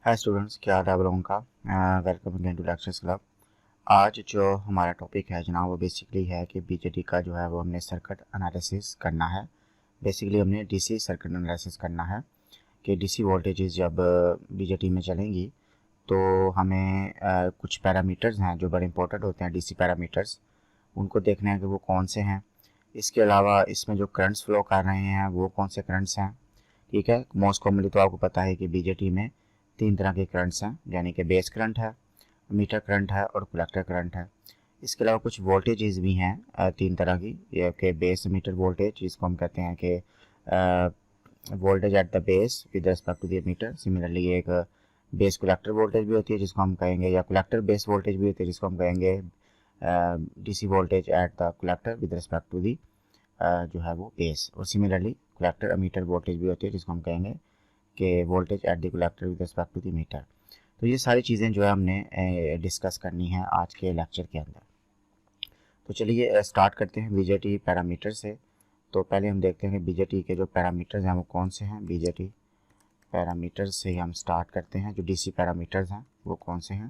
Hi students, क्या हाल है आप लोगों का। Welcome again to lectures club. आज जो हमारा टॉपिक है जनाब वो बेसिकली है कि बीजेटी का जो है वो हमने सर्किट एनालिसिस करना है। बेसिकली हमने डीसी सर्किट एनालिसिस करना है कि डीसी वोल्टेजेस जब बीजेटी में चलेंगी तो हमें कुछ पैरामीटर्स हैं जो बड़े इंपॉर्टेंट होते हैं, डीसी पैरामीटर्स, उनको देखना है कि वो कौन से हैं। इसके अलावा इसमें जो करंट्स फ्लो कर रहे हैं वो कौन से करंट्स हैं। ठीक है, मोस्ट कॉमनली तो आपको पता है कि बीजेटी में तीन तरह के करंट्स हैं, यानी कि बेस करंट है, मीटर करंट है और कलेक्टर करंट है। इसके अलावा कुछ वोल्टेजेस भी हैं तीन तरह की, ये कि बेस मीटर वोल्टेज जिसको हम कहते हैं कि voltage at the base with respect to the emitter. Similarly एक बेस कलेक्टर वोल्टेज भी होती है जिसको हम कहेंगे, या कलेक्टर बेस वोल्टेज भी होती है जिसको हम कहेंगे DC voltage at the collector with respect to the जो है वो बेस। और सिमिलरली कलेक्टर मीटर वोल्टेज भी होती है जिसको हम कहेंगे कि voltage at the collector with respect to the emitter. तो ये सारी चीज़ें जो है हमने डिस्कस करनी है आज के लेक्चर के अंदर। तो चलिए स्टार्ट करते हैं बीजेटी पैरामीटर से। तो पहले हम देखते हैं कि बीजेटी के जो पैरामीटर्स हैं वो कौन से हैं। बीजेटी पैरामीटर्स से हम स्टार्ट करते हैं, जो डीसी पैरामीटर्स हैं वो कौन से हैं।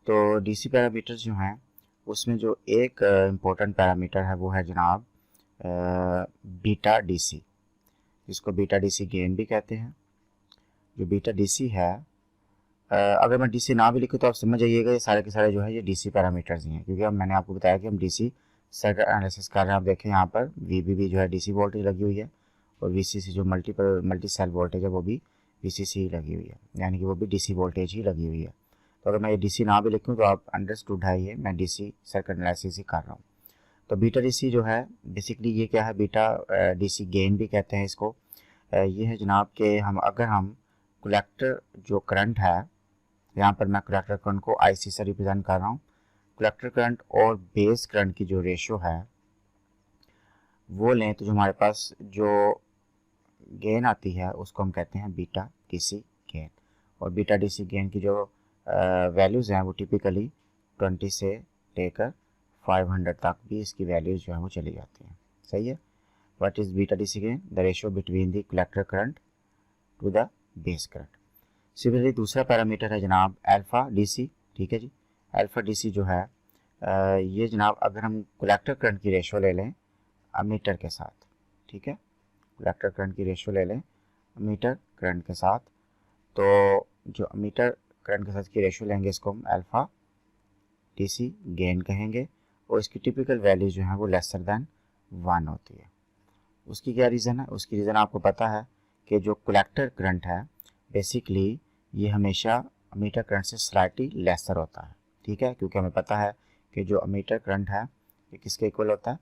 तो डीसी पैरामीटर्स जो हैं उसमें जो एक इम्पोर्टेंट पैरामीटर है वो है जनाब बीटा डीसी, जिसको बीटा डीसी गेन भी कहते हैं। जो बीटा डीसी है, अगर मैं डीसी ना भी लिखूँ तो आप समझ जाइएगा ये सारे के सारे जो है ये डीसी पैरामीटर्स ही हैं, क्योंकि अब मैंने आपको बताया कि हम डीसी सर्किट एनालिसिस कर रहे हैं। आप देखें यहाँ पर वीबीबी जो है डीसी वोल्टेज लगी हुई है, और वीसीसी जो मल्टी सेल वोल्टेज है वो भी वीसीसी ही लगी हुई है, यानी कि वो भी डीसी वोल्टेज ही लगी हुई है। तो अगर मैं ये डीसी ना भी लिखूँ तो आप अंडरस्टूड है ये मैं डीसी सर्किट एनालिसिस ही कर रहा हूँ। तो बीटा डीसी जो है बेसिकली ये क्या है, बीटा डीसी गेन भी कहते हैं इसको। ये है जनाब कि हम कलेक्टर जो करंट है, यहाँ पर मैं कलेक्टर करंट को आईसी से रिप्रेजेंट कर रहा हूँ। कलेक्टर करंट और बेस करंट की जो रेशो है वो लें तो जो हमारे पास जो गेन आती है उसको हम कहते हैं बीटा डीसी गेन। और बीटा डीसी गेन की जो वैल्यूज़ हैं वो टिपिकली 20 से लेकर 500 तक भी इसकी वैल्यूज़ जो है वो चली जाती हैं। सही है। What is beta DC gain? The ratio between the collector current to the base current. Similarly दूसरा पैरामीटर है जनाब अल्फ़ा डीसी। ठीक है जी। अल्फ़ा डीसी जो है ये जनाब अगर हम कलेक्टर करंट की रेशो ले लें अमीटर के साथ, ठीक है, कलेक्टर करंट की रेशो ले लें अमीटर करंट के साथ, तो जो अमीटर करंट के साथ की रेशो लेंगे इसको हम अल्फ़ा डीसी गेन कहेंगे। और इसकी टिपिकल वैल्यू जो है वो लेसर दैन 1 होती है। उसकी क्या रीज़न है? उसकी रीज़न आपको पता है कि जो कलेक्टर करंट है बेसिकली ये हमेशा अमीटर करंट से स्लाइटली लेसर होता है। ठीक है, क्योंकि हमें पता है कि जो अमीटर करंट है ये किसके इक्वल होता है।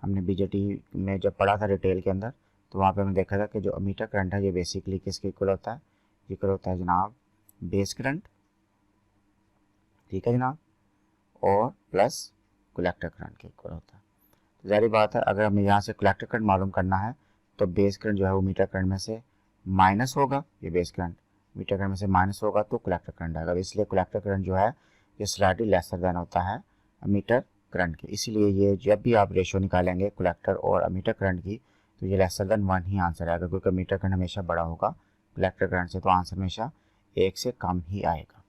हमने बीजेटी में जब पढ़ा था डिटेल के अंदर तो वहाँ पे हमने देखा था कि जो अमीटर करंट है ये बेसिकली किसके इक्वल होता है, इक्वल होता है जनाब बेस करंट। ठीक है जनाब, और प्लस कलेक्टर करंट के इक्वल होता है। तो जाहिर बात है अगर हमें यहाँ से कलेक्टर करंट मालूम करना है तो बेस करंट जो है वो मीटर करंट में से माइनस होगा। ये बेस करंट मीटर करंट में से माइनस होगा तो कलेक्टर करंट आएगा। इसलिए कलेक्टर करंट जो है ये स्लाइटली लेसर देन होता है मीटर करंट के। इसीलिए ये जब भी आप रेशो निकालेंगे कलेक्टर और मीटर करंट की तो ये लेसर देन 1 ही आंसर आएगा, क्योंकि मीटर करंट हमेशा बड़ा होगा कलेक्टर करंट से, तो आंसर हमेशा 1 से कम ही आएगा।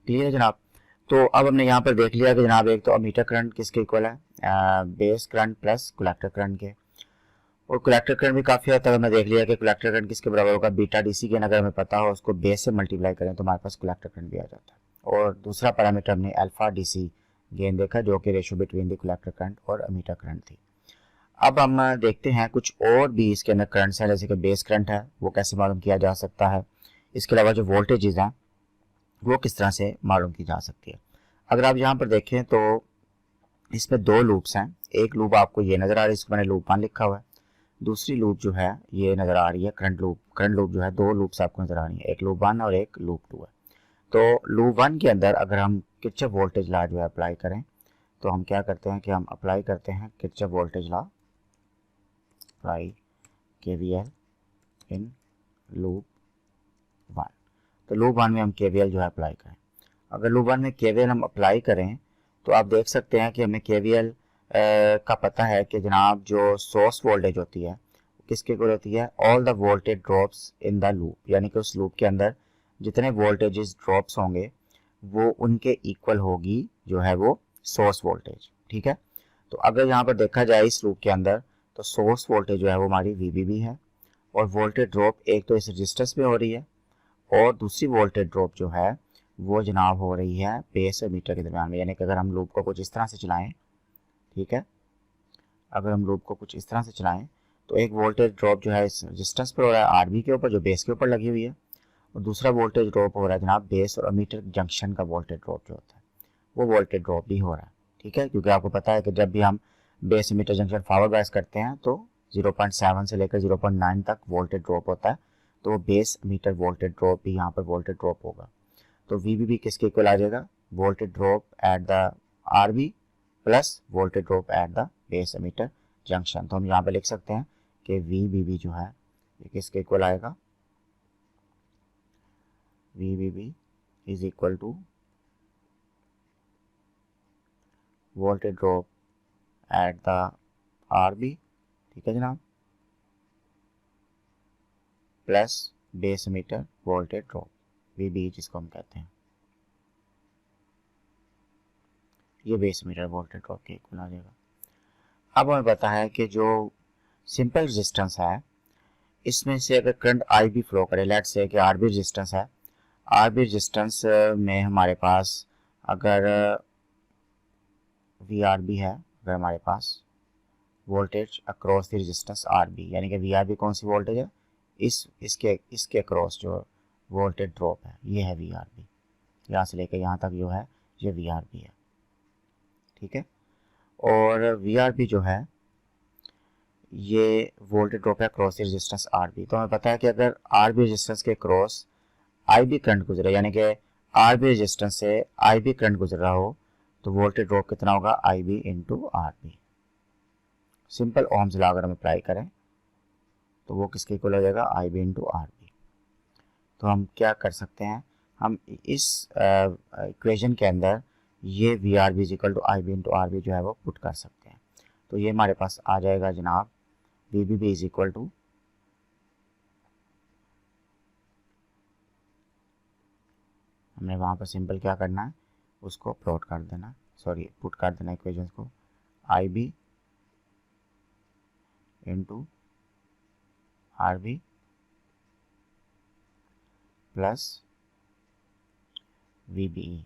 क्लियर है जनाब। तो अब हमने यहाँ पर देख लिया कि जनाब एक तो अमीटर करंट किसके इक्वल है, base current plus collector current के। और कलेक्टर करंट भी काफ़ी हद तक हमने देख लिया कि कलेक्टर करंट किसके बराबर होगा, बीटा डीसी गेन अगर हमें पता हो उसको बेस से मल्टीप्लाई करें तो हमारे पास कलेक्टर करंट भी आ जाता है। और दूसरा पैरामीटर हमने अल्फा डीसी गेन देखा जो कि ratio between the collector current और अमीटर करंट थी। अब हम देखते हैं कुछ और भी इसके अंदर करंट्स हैं, जैसे कि बेस करंट है वो कैसे मालूम किया जा सकता है। इसके अलावा जो वोल्टेजेस हैं वो किस तरह से मालूम की जा सकती है। अगर आप यहाँ पर देखें तो इसमें दो लूप्स हैं। एक लूप आपको ये नज़र आ रही है, इसको मैंने लूप 1 लिखा हुआ है। दूसरी लूप जो है ये नज़र आ रही है करंट लूप। करंट लूप जो है दो लूप्स आपको नज़र आ रही है, एक लूप 1 और एक लूप 2 है। तो लूप 1 के अंदर अगर हम किरचॉफ वोल्टेज लॉ जो है अप्लाई करें तो हम क्या करते हैं कि हम अप्लाई करते हैं Kirchhoff voltage law, apply KVL in loop 1। तो लूप 1 में हम केवीएल जो है अप्लाई करें। अगर लूप 1 में केवीएल हम अप्लाई करें तो आप देख सकते हैं कि हमें केवीएल का पता है कि जनाब जो सोर्स वोल्टेज होती है किसके इक्वल होती है, all the voltage drops in the loop, यानी कि उस लूप के अंदर जितने वोल्टेजेस ड्रॉप्स होंगे वो उनके इक्वल होगी जो है वो सोर्स वोल्टेज। ठीक है, तो अगर यहाँ पर देखा जाए इस लूप के अंदर तो सोर्स वोल्टेज जो है वो हमारी VBB है, और वोल्टेज ड्रॉप एक तो इस रजिस्टेंस पे हो रही है, और दूसरी वोल्टेज ड्रॉप जो है वो जनाब हो रही है बेस और मीटर के दरमियान में। यानी कि अगर हम लूप को कुछ इस तरह से चलाएं, ठीक है, अगर हम लूप को कुछ इस तरह से चलाएं तो एक वोल्टेज ड्रॉप जो है इस रजिस्टेंस पर हो रहा है RB के ऊपर, जो बेस के ऊपर लगी हुई है, और दूसरा वोल्टेज ड्रॉप हो रहा है जनाब बेस और मीटर जंक्शन का वोल्टेज ड्रॉप जो होता है वो वोल्टेज ड्रॉप भी हो रहा है। ठीक है, क्योंकि आपको पता है कि जब भी हम बेस मीटर जंक्शन पावर बायस करते हैं तो 0.7 से लेकर 0.9 तक वोल्टेज ड्रॉप होता है, तो वो बेस मीटर वोल्टेज ड्रॉप भी यहाँ पर वोल्टेज ड्रॉप होगा। तो VBB किसके इक्वल आ जाएगा, voltage drop at the RB plus voltage drop at the base emitter junction. तो हम यहाँ पर लिख सकते हैं कि VBB जो है ये किसके इक्वल आएगा, VBB is equal to voltage drop at the RB, ठीक है जनाब, plus base emitter voltage drop VB जिसको हम कहते हैं, ये बेस मीटर वोल्टेज ड्रॉप के इक्वल आ जाएगा। अब हमें पता है कि जो सिंपल रेजिस्टेंस है इसमें से अगर करंट IB फ्लो करे, लेट्स से कि RB रेजिस्टेंस है, RB रेजिस्टेंस में हमारे पास अगर VRB है, अगर हमारे पास voltage across the resistance RB, यानी कि VRB कौन सी वोल्टेज है, इसके अक्रॉस जो वोल्टेज ड्रॉप है ये है VRB, यहाँ से लेकर यहाँ तक जो है ये VRB है। ठीक है, और VRB जो है ये वोल्टेज ड्रॉप है क्रॉस रेजिस्टेंस RB। तो हमें पता है कि अगर RB रेजिस्टेंस के क्रॉस IB करंट गुजरे, यानी कि RB रेजिस्टेंस से IB करंट गुजर रहा हो, तो वोल्टेज ड्रॉप कितना होगा, IB into RB। Simple Ohm's law अगर हम अप्लाई करें तो वो किसके इक्वल हो जाएगा, IB इंटू RB। तो हम क्या कर सकते हैं, हम इस इक्वेशन के अंदर ये VRB is equal to IB into RB जो है वो पुट कर सकते हैं। तो ये हमारे पास आ जाएगा जनाब VBB इज इक्वल टू हमने वहाँ पर सिंपल क्या करना है, उसको प्लॉट कर देना, सॉरी पुट कर देना इक्वेशंस को, IB into RB plus VBE।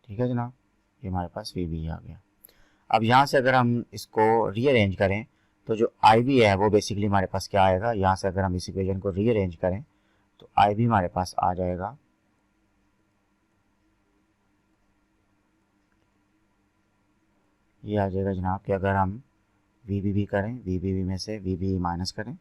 ठीक है जनाब, ये हमारे पास VBE आ गया। अब यहाँ से अगर हम इसको रीअरेंज करें तो जो IB है वो बेसिकली हमारे पास क्या आएगा, यहाँ से अगर हम इस इक्वेशन को रीअरेंज करें तो IB हमारे पास आ जाएगा ये आ जाएगा जनाब कि अगर हम VBB करें, VBB में से VBE माइनस करें,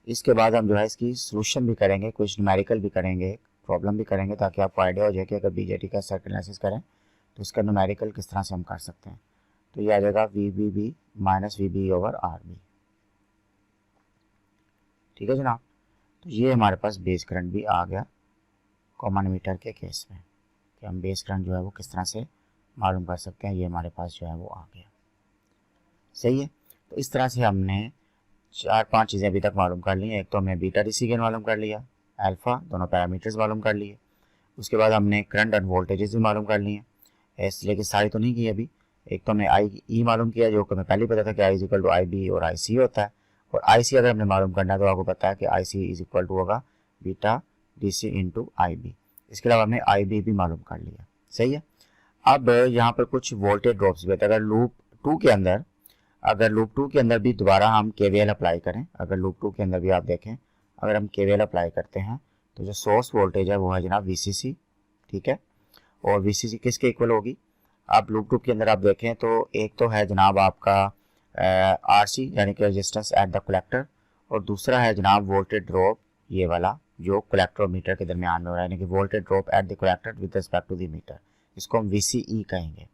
इसके बाद हम जो है इसकी सोल्यूशन भी करेंगे, कुछ न्यूमेरिकल भी करेंगे, प्रॉब्लम भी करेंगे, ताकि आपको आइडिया हो जाए कि अगर BJT का सर्किट एनालिसिस करें तो इसका न्यूमेरिकल किस तरह से हम कर सकते हैं। तो ये आ जाएगा VBB minus VBE over RB। ठीक है जनाब, तो ये हमारे पास बेस करंट भी आ गया कॉमन मीटर के केस में, कि हम बेस करंट जो है वो किस तरह से मालूम कर सकते हैं, ये हमारे पास जो है वो आ गया। सही है, तो इस तरह से हमने 4-5 चीज़ें अभी तक मालूम कर ली हैं। एक तो हमने बीटा DC गेन मालूम कर लिया, अल्फ़ा, दोनों पैरामीटर्स मालूम कर लिए। उसके बाद हमने करंट और वोल्टेजेस भी मालूम कर लिए हैं, इसलिए कि सारी तो नहीं की अभी। एक तो हमने IE मालूम किया, जो कि हमें पहले ही पता था कि I is equal to IB और IC होता है, और IC अगर हमने मालूम करना है तो आपको पता है कि IC इज इक्वल टू होगा बीटा DC इंटू IB। इसके अलावा हमने IB भी मालूम कर लिया। सही है, अब यहाँ पर कुछ वोल्टेज ड्रॉप्स भी होते हैं। अगर लूप 2 के अंदर भी दोबारा हम KVL अप्लाई करें, अगर लूप 2 के अंदर भी आप देखें, अगर हम KVL अप्लाई करते हैं तो जो सोर्स वोल्टेज है वो है जनाब VCC। ठीक है, और VCC किसके इक्वल होगी, आप लूप 2 के अंदर आप देखें तो एक तो है जनाब आपका RC यानी कि रेजिस्टेंस एट द कलेक्टर, और दूसरा है जनाब वोल्टेज ड्रॉप ये वाला जो कलेक्टर और मीटर के दरमियान में हो रहा है, यानी कि voltage drop at the collector with respect to the emitter, इसको हम VCE कहेंगे।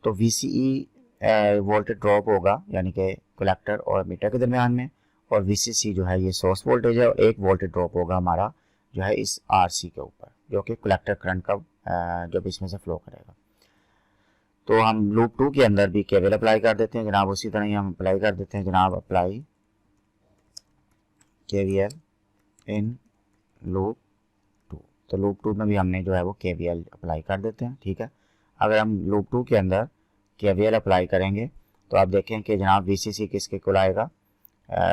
तो VCE वोल्टेज ड्रॉप होगा यानी कि कलेक्टर और मीटर के दरमियान में, और VCC जो है ये सोर्स वोल्टेज है, और एक वोल्टेज ड्रॉप होगा हमारा जो है इस RC के ऊपर, जो कि कलेक्टर करंट का जब इसमें से फ्लो करेगा। तो हम लूप 2 के अंदर भी केवीएल अप्लाई कर देते हैं जनाब। उसी तरह ही हम अप्लाई कर देते हैं जनाब, अप्लाई केवीएल इन लूप 2। तो लूप 2 में भी हमने जो है वो केवीएल अप्लाई कर देते हैं, ठीक है। अगर हम लूप 2 के अंदर केवीएल अप्लाई करेंगे तो आप देखें कि जनाब वीसीसी किसके इक्वल आएगा,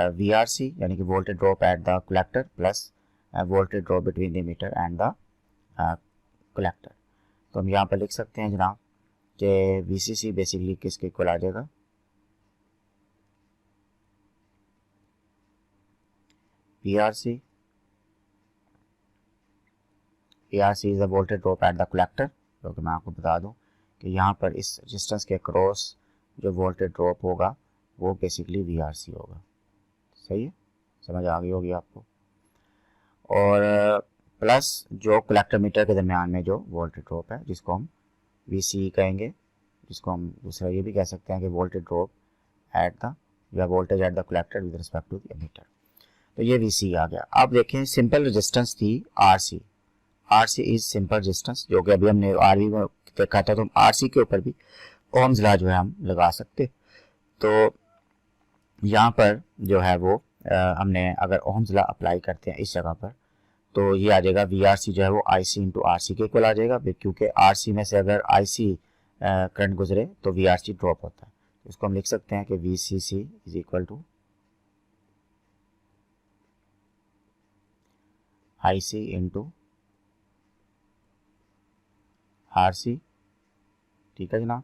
वीआरसी यानी कि voltage drop at the collector plus voltage drop between the emitter and the collector. तो हम यहाँ पर लिख सकते हैं जनाब कि वीसीसी बेसिकली किसके इक्वल आ जाएगा, VRC is the voltage drop at the collector. क्योंकि मैं आपको बता दूं कि यहाँ पर इस रेजिस्टेंस के क्रॉस जो वोल्टेज ड्रॉप होगा वो बेसिकली वीआरसी होगा। सही है, समझ आ गई होगी आपको। और प्लस जो कलेक्टर मीटर के दरमियान में जो वोल्टेज ड्रॉप है जिसको हम वीसी कहेंगे, जिसको हम दूसरा ये भी कह सकते हैं कि वोल्टेज ड्रॉप एट द या voltage at the collector with respect to the emitter. तो ये वीसी आ गया। अब देखें सिंपल रेजिस्टेंस थी RC, RC is simple resistance, जो कि अभी हमने आरवी में देखा था। तो हम आरसी के ऊपर भी ओम्स लॉ जो है हम लगा सकते। तो यहाँ पर जो है वो हमने अगर ओम्स लॉ अप्लाई करते हैं इस जगह पर तो ये आ जाएगा वी आर सी जो है वो आई सी इंटू आर सी के इक्वल आ जाएगा, क्योंकि आर सी में से अगर आई सी करंट गुजरे तो वी आर सी ड्रॉप होता है। तो इसको हम लिख सकते हैं कि V C C is equal to I C into R C, ठीक है जनाब,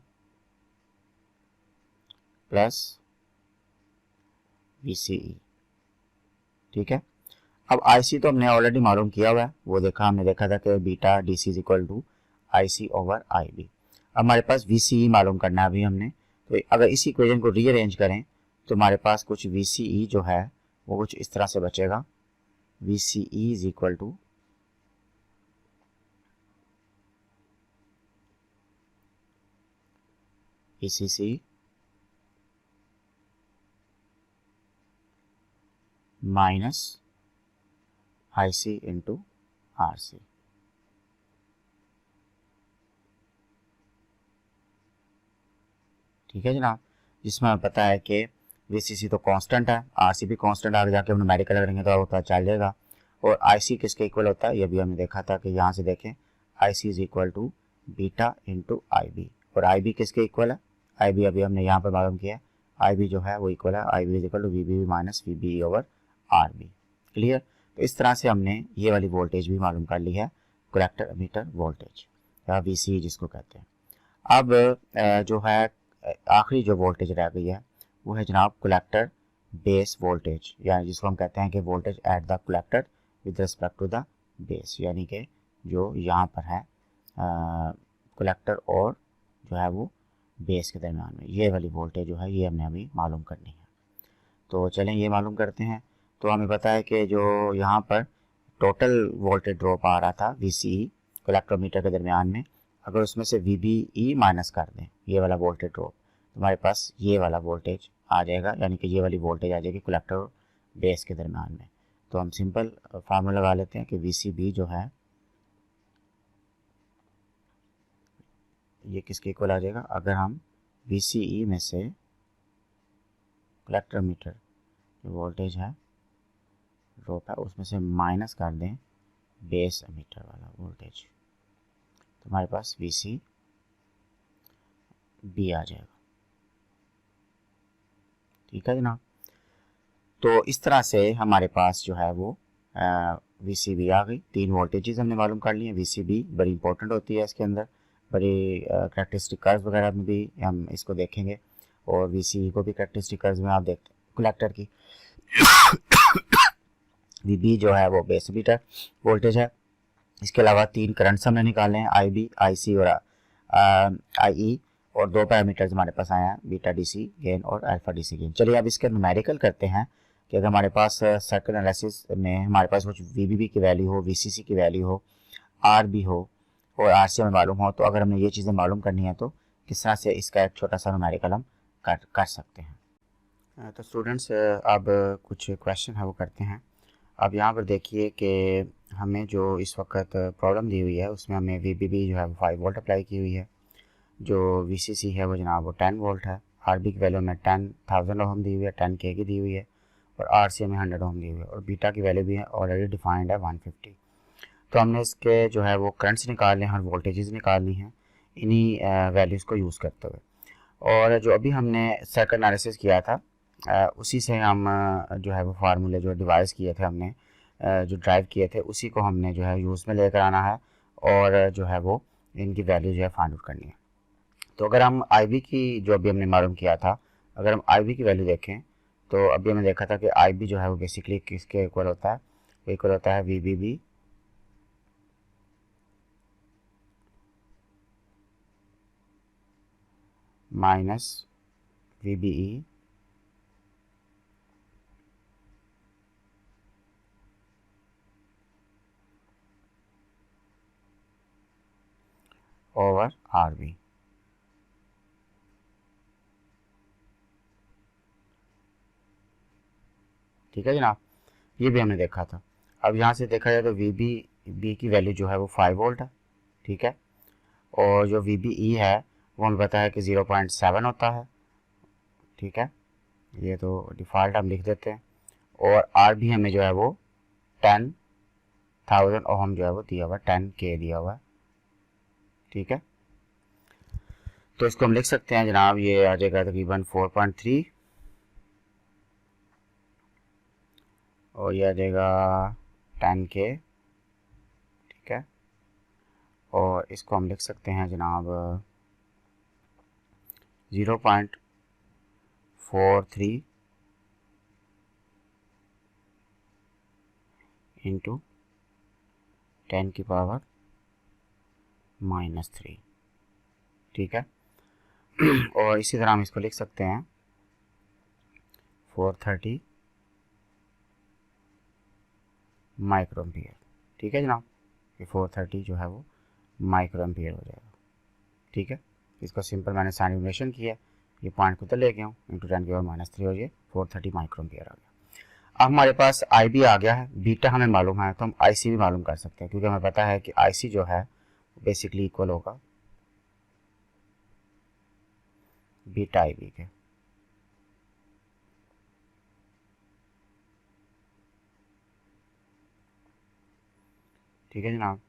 प्लस वी सी ई, ठीक है। अब आईसी तो हमने ऑलरेडी मालूम किया हुआ है, वो हमने देखा था कि beta D C is equal to I C over I B. अब हमारे पास वी सी ई मालूम करना है अभी हमने। तो अगर इस इक्वेशन को रीअरेंज करें तो हमारे पास कुछ वी सी ई जो है वो कुछ इस तरह से बचेगा, V C E is equal to V C C minus I C into R C. ठीक है जनाब, जिसमें हमें पता है कि वीसीसी तो कांस्टेंट है, आरसी भी कांस्टेंट, आगे जाके हम न्यूमेरिकल करेंगे तो पता चल जाएगा। और आईसी किसके इक्वल होता है ये भी हमने देखा था कि यहाँ से देखें IC is equal to beta into I B. और आई बी किसके इक्वल है, आई बी अभी हमने यहाँ पर मालूम किया है, आई बी जो है वो इक्वल है I B is equal to V B minus V B over R B. Clear. तो इस तरह से हमने ये वाली वोल्टेज भी मालूम कर ली है, कलेक्टर मीटर वोल्टेज या वीसी जिसको कहते हैं। अब जो है आखिरी जो वोल्टेज रह गई है वो है जनाब कलेक्टर बेस वोल्टेज, यानी जिसको हम कहते हैं कि voltage at the collector with respect to the base, यानी कि जो यहाँ पर है कलेक्टर और जो है वो बेस के दरमियान में ये वाली वोल्टेज जो है ये हमने अभी मालूम करनी है। तो चलें ये मालूम करते हैं। तो हमें पता है कि जो यहाँ पर टोटल वोल्टेज ड्रॉप आ रहा था V C E collector emitter के दरमियान में, अगर उसमें से वी बी ई माइनस कर दें ये वाला वोल्टेज ड्रॉप तो हमारे पास ये वाला वोल्टेज आ जाएगा, यानी कि ये वाली वोल्टेज आ जाएगी कलेक्टर और बेस के दरमियान में। तो हम सिंपल फार्मूला लगा लेते हैं कि वी सी बी जो है ये किसके इक्वल आ जाएगा, अगर हम वी सी ई में से कलेक्टर मीटर जो वोल्टेज है ड्रॉप है उसमें से माइनस कर दें बेस मीटर वाला वोल्टेज तो हमारे पास वी सी बी आ जाएगा। ठीक है जनाब, तो इस तरह से हमारे पास जो है वो वी सी बी आ गई। तीन वोल्टेजेस हमने मालूम कर लिए। वी सी बी बड़ी इंपॉर्टेंट होती है, इसके अंदर बड़ी करेक्टरिस्टिक कर्व वगैरह में भी हम इसको देखेंगे और वी सी को भी करेक्टरिस्टिक कर्व में आप देखते हैं कलेक्टर की। वी बी जो है वो बेस मीटर वोल्टेज है। इसके अलावा तीन करंट्स हमने निकाले हैं, आई बी, आई सी और आई ई, और दो पैरामीटर्स हमारे पास आए हैं बीटा डी सी गेन और अल्फा डी सी गेन। चलिए अब इसके न्यूमेरिकल करते हैं कि अगर हमारे पास सर्किट एनालिसिस में हमारे पास कुछ वी बी बी की वैल्यू हो, वी सी सी की वैल्यू हो, आर बी हो और आर सी हमें मालूम हो, तो अगर हमें ये चीज़ें मालूम करनी है तो किस तरह से इसका एक छोटा सा न्यूमेरिकल हम कर सकते हैं। तो स्टूडेंट्स अब कुछ क्वेश्चन है वो करते हैं। अब यहाँ पर देखिए कि हमें जो इस वक्त प्रॉब्लम दी हुई है उसमें हमें वी बी बी जो है 5 वोल्ट अप्लाई की हुई है, जो VCC है वो जनाब वो 10 वोल्ट है। RB की वैल्यू में 10,000 ओम दी हुई है, 10K की दी हुई है, और RC में 100 ओम दी हुई है, और बीटा की वैल्यू भी है ऑलरेडी डिफाइंड है 150। तो हमने इसके जो है वो करंट्स निकालने हैं और वोल्टेजेस निकालनी हैं इन्हीं वैल्यूज़ को यूज़ करते हुए। और जो अभी हमने सर्किट एनालिसिस किया था उसी से हम जो है वो फार्मूले जो डिवाइस किए थे हमने जो ड्राइव किए थे उसी को हमने जो है यूज़ में लेकर आना है और जो है वो इनकी वैल्यू जो है फाइंड आउट करनी है। तो अगर हम IB की जो अभी हमने मालूम किया था, अगर हम IB की वैल्यू देखें तो अभी हमने देखा था कि IB जो है वो बेसिकली किसके इक्वल होता है, इक्वल होता है VBB minus VBE over RB। ठीक है जनाब, ये भी हमने देखा था। अब यहाँ से देखा जाए तो VBB की वैल्यू जो है वो 5 वोल्ट है। ठीक है, और जो VBE है वो हमें पता है कि 0.7 होता है। ठीक है, ये तो डिफ़ॉल्ट हम लिख देते हैं। और RB हमें जो है वो 10,000 ओम जो है वो दिया हुआ है, 10K दिया हुआ है। ठीक है, तो इसको हम लिख सकते हैं जनाब, ये आ जाएगा तकरीबन 4.3 और ये आ जाएगा 10K। ठीक है, और इसको हम लिख सकते हैं जनाब 0.43 इंटू 10 की पावर -3। ठीक है, और इसी तरह हम इसको लिख सकते हैं 430 माइक्रो एम्पियर। ठीक है जनाब, ये 430 जो है वो माइक्रो एम्पियर हो जाएगा। ठीक है, इसका सिंपल मैंने साइन रिलेशन किया, ये पॉइंट को तो ले गया हूँ, इंटू 10 की पावर -3 हो जाए 430 माइक्रो एम्पियर आ गया। अब हमारे पास IB आ गया है, बीटा हमें मालूम है, तो हम IC भी मालूम कर सकते हैं, क्योंकि हमें पता है कि IC जो है बेसिकली इक्वल होगा बीटा IB के। ठीक है जनाब,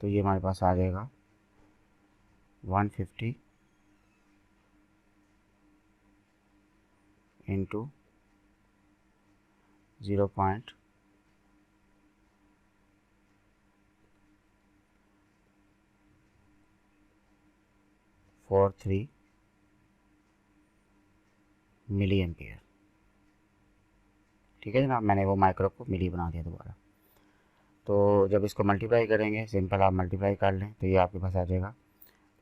तो ये हमारे पास आ जाएगा 150 इंटू 0.43 मिली एम्पियर। ठीक है जनाब, मैंने वो माइक्रो को मिली बना दिया दोबारा। तो जब इसको मल्टीप्लाई करेंगे, सिंपल आप मल्टीप्लाई कर लें तो ये आपके पास आ जाएगा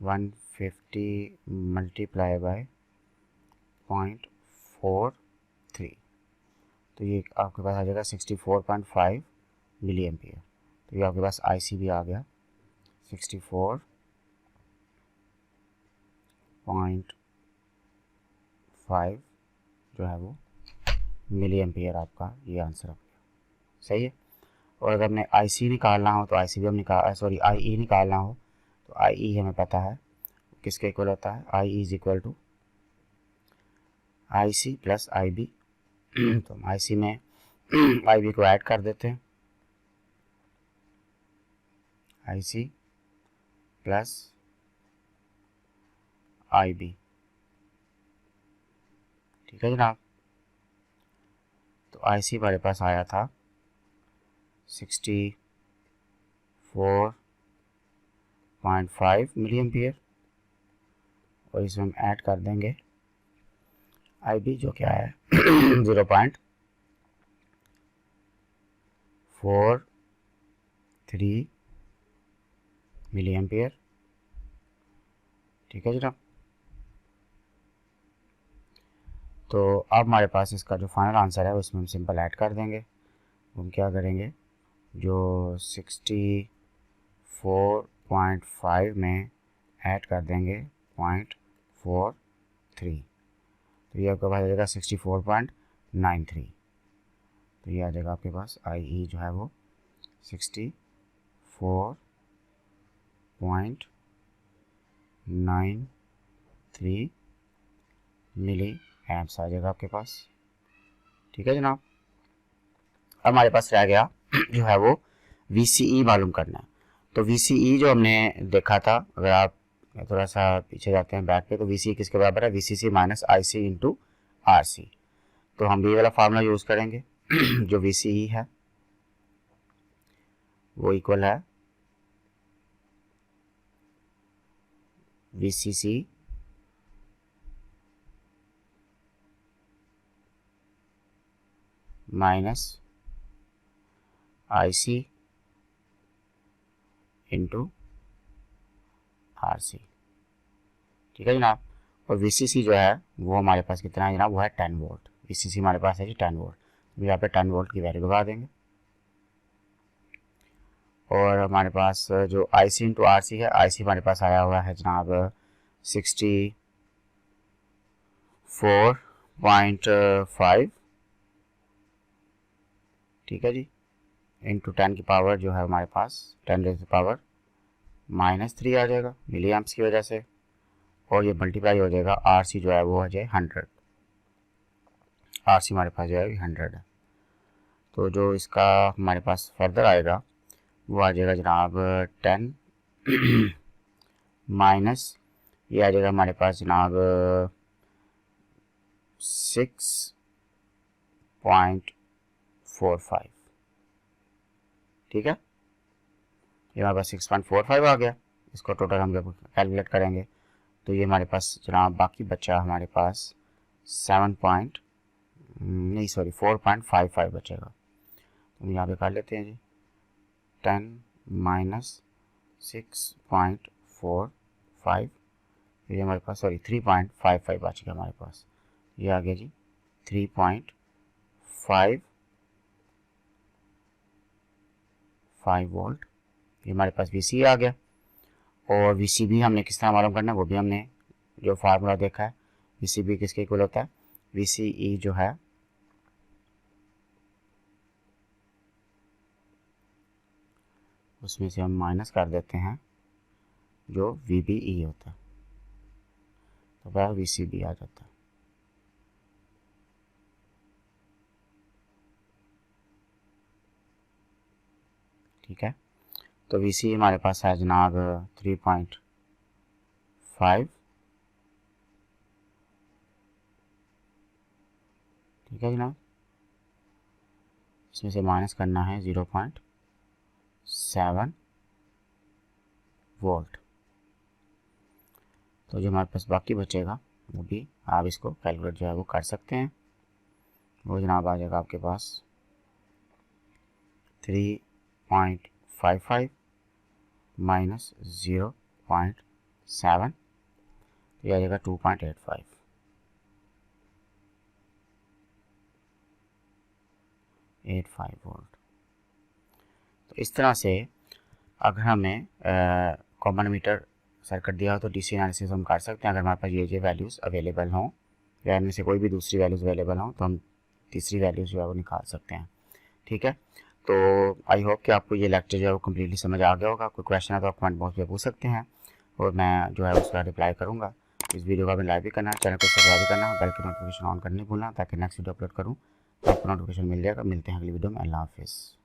150 मल्टीप्लाई बाय 0.43, तो ये आपके पास आ जाएगा 64.5 मिली एम्पियर। तो ये आपके पास IC भी आ गया 64.5 जो है वो मिली एम्पियर, आपका ये आंसर आ गया। सही है, और अगर हमने IC निकालना हो तो IC भी हम IE निकालना हो तो IE हमें पता है किसके इक्वल होता है, IE is equal to IC plus IB। तो हम IC में IB को ऐड कर देते हैं, IC प्लस IB। ठीक है जनाब, तो IC हमारे पास आया था 64.5 मिली एम्पियर, और इसमें हम ऐड कर देंगे IB जो क्या है 0.43 मिली एम्पियर। ठीक है जनाब, तो अब हमारे पास इसका जो फाइनल आंसर है उसमें हम सिंपल ऐड कर देंगे। हम क्या करेंगे, जो 64.5 में ऐड कर देंगे 0.43, तो ये आपके पास आ जाएगा 64.93। तो ये आ जाएगा आपके पास IE जो है वो 64.93 93 मिली एम्प्स आ जाएगा आपके पास। ठीक है जनाब, अब हमारे पास रह गया जो है वो VCE मालूम करना है। तो VCE जो हमने देखा था, अगर आप थोड़ा सा पीछे जाते हैं बैक पे, तो VCE किसके बराबर है, VCC minus IC into RC। तो हम ये वाला फार्मूला यूज़ करेंगे जो VCE है वो इक्वल है VCC minus IC into RC। ठीक है जनाब, और VCC जो है वो हमारे पास कितना है जनाब, वो है 10 वोल्ट। VCC हमारे पास है जी 10 वोल्ट, तो यहाँ पे 10 वोल्ट की वैल्यू लगा देंगे। और हमारे पास जो IC इंटू RC है, IC हमारे पास आया हुआ है जनाब 64.5, ठीक है जी, इंटू 10 की पावर जो है हमारे पास 10 रेज़ पावर -3 आ जाएगा मिली एम्प्स की वजह से, और ये मल्टीप्लाई हो जाएगा RC जो है वो हो जाए 100। RC हमारे पास जो है 100 है। तो जो इसका हमारे पास फर्दर आएगा वो आ जाएगा जनाब 10 माइनस, ये आ जाएगा हमारे पास जनाब 6.45। ठीक है, ये हमारे पास 6.45 आ गया। इसको टोटल हम जब कैलकुलेट करेंगे तो ये हमारे पास जनाब बाकी बचा हमारे पास 4.55 बचेगा। तो हम यहाँ पे कर लेते हैं जी 10 माइनस 6.45, ये हमारे पास 3.55 बच गया हमारे पास, ये आ गया जी 3.55 वोल्ट। ये हमारे पास VC आ गया। और VCB हमने किस तरह मालूम करना है वो भी हमने जो फार्मूला देखा है। VCB किसके इक्वल होता है, VCE जो है उसमें से हम माइनस कर देते हैं जो VBE होता है, तो वह VCB आ जाता है। ठीक है, तो VC हमारे पास है जनाब 3.5। ठीक है जनाब, इसमें से माइनस करना है 0.7 वोल्ट। तो जो हमारे पास बाकी बचेगा वो भी आप इसको कैलकुलेट जो है वो कर सकते हैं। वो जनाब आ जाएगा आपके पास 3.55 माइनस 0.7, तो ये आ जाएगा 2.85 वोल्ट। तो इस तरह से अगर हमें कॉमन मीटर सर्किट दिया हो तो DC एनालिसिस हम कर सकते हैं। अगर हमारे पास ये वैल्यूज़ अवेलेबल हों या इनमें से कोई भी दूसरी वैल्यूज़ अवेलेबल हों तो हम तीसरी वैल्यूज़ जो है वो निकाल सकते हैं। ठीक है, तो आई होप कि आपको ये लेक्चर जो है वो कम्प्लीटली समझ आ गया होगा। कोई क्वेश्चन है तो आप कमेंट बॉक्स में पूछ सकते हैं और मैं जो है उसका रिप्लाई करूँगा। इस वीडियो का भी लाइक भी करना, चैनल को सब्सक्राइब करना, बेल की नोटिफिकेशन ऑन करने भूलना ताकि नेक्स्ट वीडियो अपलोड करूँ तो आपको नोटिफिकेशन मिल जाएगा। मिलते हैं अगली वीडियो में। अल्लाह हाफिज़।